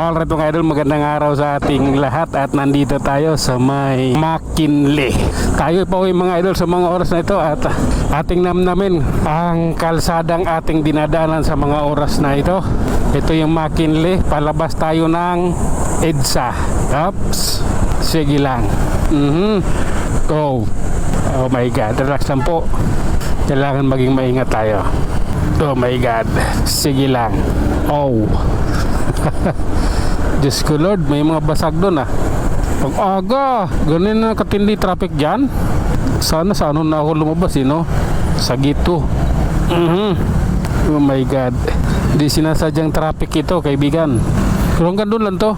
Alright mga idol, magandang araw sa ating lahat at nandito tayo sa may McKinley. Tayo pa mga idol sa mga oras na ito at ating namnamin ang kalsadang ating dinadaanan sa mga oras na ito. Ito yung McKinley, palabas tayo ng EDSA. Oops, sige lang. Go. Oh my God, relax lang po. Kailangan maging maingat tayo. Oh my God, sige lang. Oh. Diyos ko Lord, may mga basag doon ah. Pag aga, ganun na katindi traffic dyan. Sana sa ano na ako lumabas no? Sa Gito. Oh my God, di sinasadyang traffic ito kaibigan. Pero hanggang doon lang to.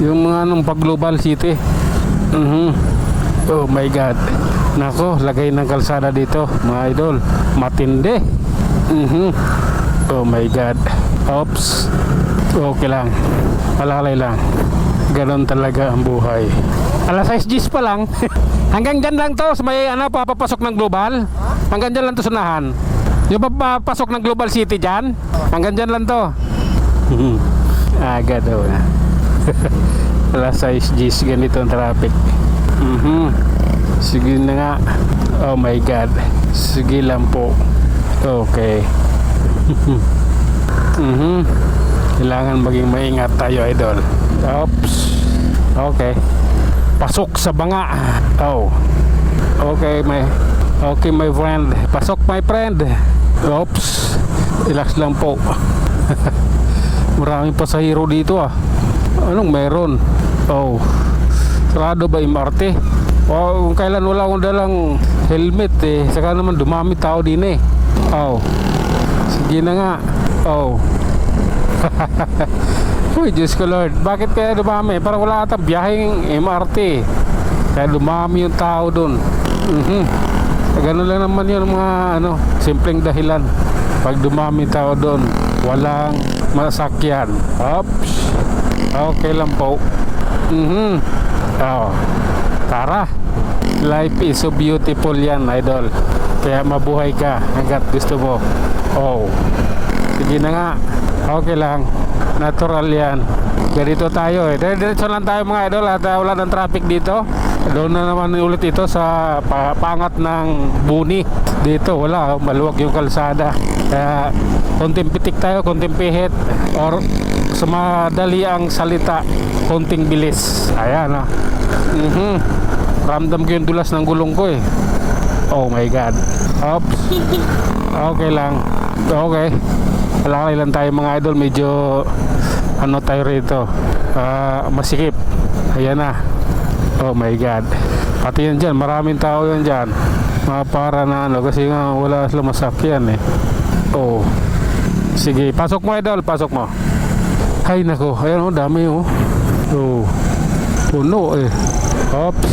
Yung mga anong pag Global City. Oh my God. Nako, lagay ng kalsada dito mga idol. Matindi. Oh my God. Oops. Okay lang. Palalay lang. Ganon talaga ang buhay. Alas 6 pa lang. Hanggang dyan lang to. May papapasok ng Global. Hanggang dyan lang to sunahan. Yung papapasok ng Global City dyan. Hanggang dyan lang to. Aga daw na. Alas 6 ganito ang traffic. Sige na nga. Oh my God. Sige lang po. Okay. Kailangan maging maingat tayo idol. Oops. Okay. Pasok sa banga. Oh. Okay my friend. Pasok my friend. Oops. Relax lang po. Maraming pasahero dito ah. Anong meron? Oh. Sarado ba MRT? Kung kailan wala akong dalang helmet saka naman dumami tao din Oh. Sige na nga. Oh. Uy, Diyos ko Lord, bakit kaya dumami? Parang wala ata biyaheng MRT. Kaya dumami yung tao dun. Ganun lang naman yun mga simpleng dahilan. Pag dumami tao dun, walang masakyan. Oops. Okay lang po. Oh. Tara. Life is so beautiful yan idol. Kaya mabuhay ka hanggat gusto mo. Oh. Sige na nga. Okay lang. Natural yan. Ganito tayo Diretso lang tayo mga idol at wala ng traffic dito. Doon na naman ulit ito sa pangat ng Buni. Dito wala. Maluwag yung kalsada. Kaya konting pitik tayo, konting pihit. Or sa madali ang salita, konting bilis. Ayan Ramdam ko yung dulas ng gulong ko Oh my God. Oops. Okay lang. Okay. Palakay lang tayo mga idol. Medyo tayo rito masikip. Ayan na. Oh my God. Pati yan dyan. Maraming tao yan dyan. Mga para na kasi nga wala sila masakyan Oh. Sige. Pasok mo idol. Pasok mo. Hay nako. Ayan dami Oh. Puno Oops.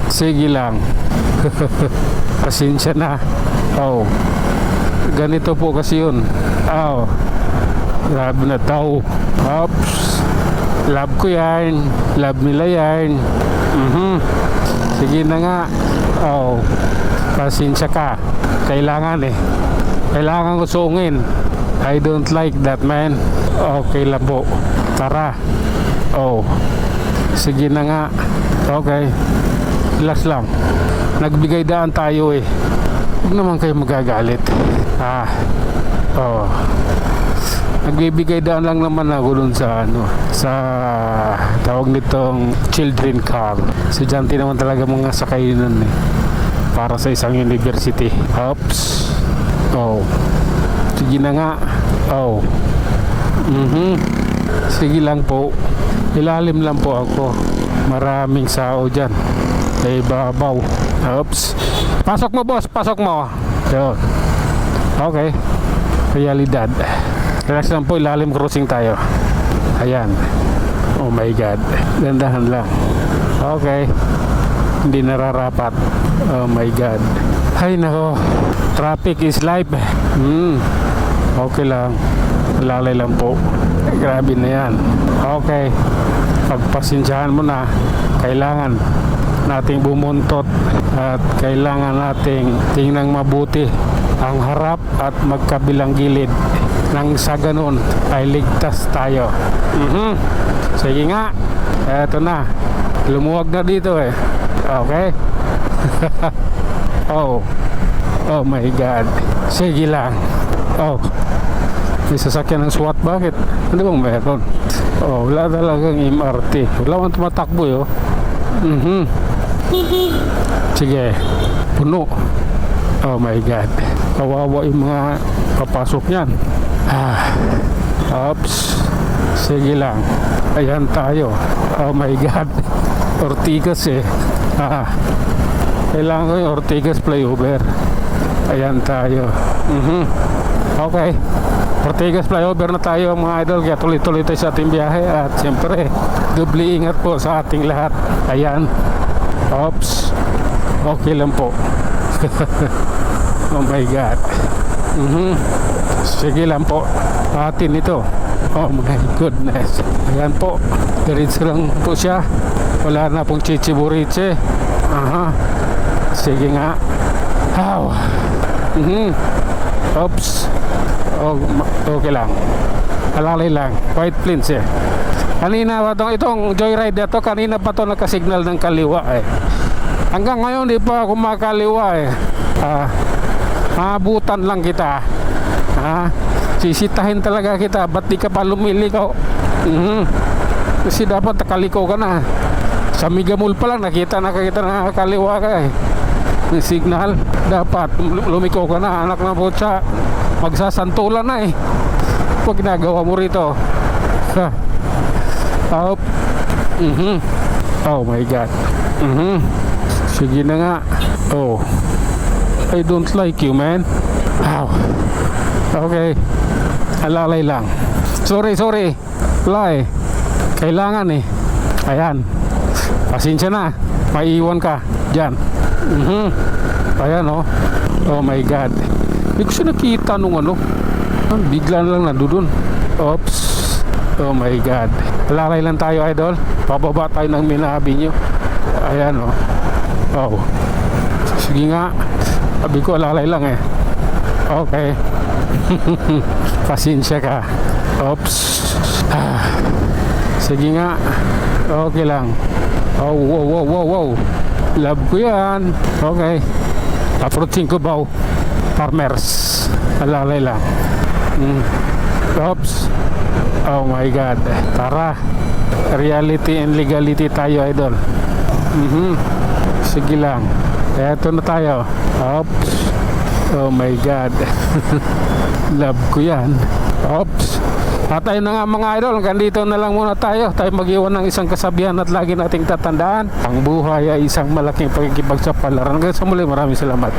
Sige lang. Pasensya na. Oh. Ganito po kasi yun. Oh. Grabe na tao. Oops. Love ko yan. Love nila yan. Sige na nga. Oh. Pasensya ka. Kailangan Kailangan ko sungin. I don't like that man. Okay lang po. Tara. Oh. Sige na nga. Okay. Relax lang. Nagbigay daan tayo Huwag naman kayo magagalit. Oh. Nagbibigay daan lang naman ako dun sa sa tawag nitong children car. Estudyante naman talaga mga sakay nun para sa isang university. Oops. Oh. Sige na nga. Oh. Sige lang po. Ilalim lang po ako. Maraming sao dyan. Babaw. Oops. Pasok mo boss. Pasok mo. Yun. Okay. Realidad. Relax lang po. Ilalim crossing tayo. Ayan. Oh my God. Dandahan lang. Okay. Hindi nararapat. Oh my God. Ay nako. Traffic is life. Okay lang. Lalay lang po. Grabe na yan. Okay. Pagpasensyahan mo na. Kailangan nating bumuntot at kailangan nating tingnan mabuti ang harap at magkabilang gilid. nang sa ganun ay ligtas tayo. Sige nga, eto na, lumuwag na dito eh. Okay. Oh my God, sige lang. May sasakyan ng SWAT, bakit? Ano bang meron? Wala talagang MRT, wala man tumatakbo yun. Sige, puno. Oh my God, kawawa yung mga papasok yan. Oops, sige lang, ayan tayo. Oh my God, Ortigas eh. Kailangan ko yung Ortigas flyover. Ayan tayo. Okay, Ortigas flyover na tayo mga idol. Kaya tuloy-tuloy tayo sa ating biyahe. At siyempre, doble ingat po sa ating lahat. Ayan. Oops, okay lang po. Oh my God. Sige lang po, atin ito. Oh my goodness. Ayan po, diretso lang po siya. Wala na pong chichiburiche. Sige nga. Oops. Okay lang, alalay lang. White plains eh. Kanina pa itong joyride na to, kanina pa to nakasignal ng kaliwa eh. Hanggang ngayon di pa ako makaliwa eh. Maabutan lang kita. Sisitahin talaga kita. Ba't di ka pa lumiligaw? Kasi dapat nakaliko ka na. Sa Migamol pa lang nakita na kaliwa ka eh. May signal. Dapat lumiko ka na, anak na po siya. Magsasantulan na eh. Pag ginagawa mo rito. Oh my God. Sige na nga. I don't like you, man. Okay, alalay lang. Sorry Lai, kailangan eh. Ayan, pasensya na, maiiwan ka dyan. Ayan oh my God, hindi ko siya nakita nung bigla lang nandun. Oops. Oh my God, alalay lang tayo idol. Pababa tayo ng Minabi nyo. Ayan sige nga, sabi ko alalay lang eh. Okay. Pasensya ka. Oops. Sige nga, okay lang. Wow. Love ko yan. Okay, approaching ko ba farmers. Alalay lang. Oops. Oh my God. Tara, reality and legality tayo idol. Sige lang, eto na tayo. Oops. Oh my God. Love ko yan. Oops. At ayun na nga mga idol, hanggang dito na lang muna tayo. Tayo mag-iwan ng isang kasabihan at lagi nating tatandaan, ang buhay ay isang malaking pagkikipagsapalaran. Hanggang sa muli, maraming salamat.